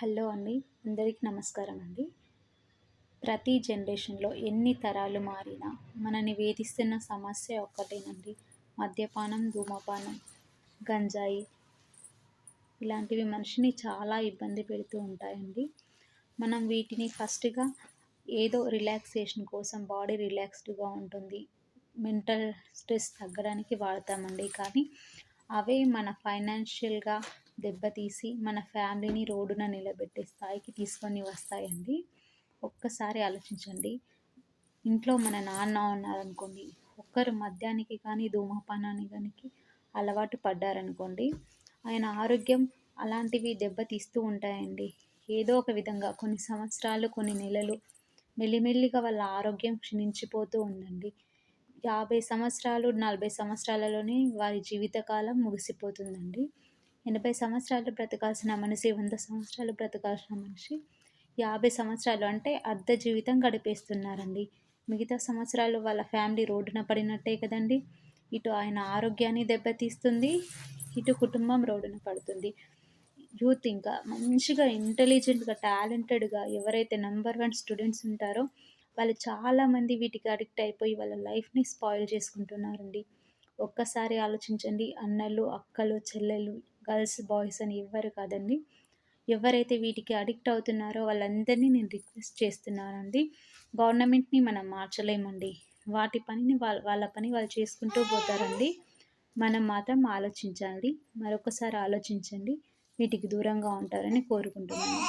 Hello అండి. అందరికీ నమస్కారం అండి. ప్రతి జనరేషన్‌లో ఎన్ని తరాలు మారినా మనని వేధిస్తున్న సమస్య ఒక్కటేనండి. మద్యపానం, ధూమపానం, గంజాయి ఇలాంటివి మనిషిని చాలా ఇబ్బంది పెడుతూ ఉంటాయండి. మనం వీటిని ఫస్ట్‌గా ఏదో రిలాక్సేషన్ కోసం బాడీ రిలాక్స్డ్‌గా ఉంటుంది. మెంటల్ స్ట్రెస్ తగ్గడానికి వాడతామండి. కానీ అవే మన ఫైనాన్షియల్‌గా దెబ్బతీసి మన ఫ్యామిలీని రోడ్డున నిలబెట్టే స్థాయికి తీసుకొని వస్తాయండి. ఒక్కసారి ఆలోచించండి. ఇంట్లో మన నాన్న ఉన్నారనుకోండి, ఒక్కరు మద్యానికి కానీ, ధూమపానానికి గానికి అలవాటు పడ్డారనుకోండి, ఆయన ఆరోగ్యం అలాంటివి దెబ్బతీస్తూ ఉంటాయండి. ఏదో ఒక విధంగా కొన్ని సంవత్సరాలు, కొన్ని నెలలు మెల్లిమెల్లిగా వాళ్ళ ఆరోగ్యం క్షీణించిపోతూ ఉందండి. 50 సంవత్సరాలు, 40 సంవత్సరాలలోనే వారి జీవితకాలం ముగిసిపోతుందండి. 80 సంవత్సరాలు బ్రతకాల్సిన మనిషి, 100 సంవత్సరాలు బ్రతకాల్సిన మనిషి 50 సంవత్సరాలు అంటే అర్ధ జీవితం గడిపేస్తున్నారండి. మిగతా సంవత్సరాలు వాళ్ళ ఫ్యామిలీ రోడ్డున పడినట్టే కదండీ! ఇటు ఆయన ఆరోగ్యాన్ని దెబ్బతీస్తుంది, ఇటు కుటుంబం రోడ్డున పడుతుంది. యూత్ ఇంకా మంచిగా ఇంటెలిజెంట్‌గా, టాలెంటెడ్‌గా ఎవరైతే నంబర్ 1 స్టూడెంట్స్ ఉంటారో వాళ్ళు చాలామంది వీటికి అడిక్ట్ అయిపోయి వాళ్ళ లైఫ్‌ని స్పాయిల్ చేసుకుంటున్నారండి. ఒక్కసారి ఆలోచించండి. అన్నలు, అక్కలు, చెల్లెలు, గర్ల్స్, బాయ్స్ అని ఎవ్వరు కాదండి. ఎవరైతే వీటికి అడిక్ట్ అవుతున్నారో వాళ్ళందరినీ నేను రిక్వెస్ట్ చేస్తున్నానండి. గవర్నమెంట్‌ని మనం మార్చలేమండి. వాటి పనిని వాళ్ళ పని వాళ్ళు చేసుకుంటూ పోతారండి. మనం మాత్రం ఆలోచించాలి. మరొకసారి ఆలోచించండి. వీటికి దూరంగా ఉంటారని కోరుకుంటున్నాను.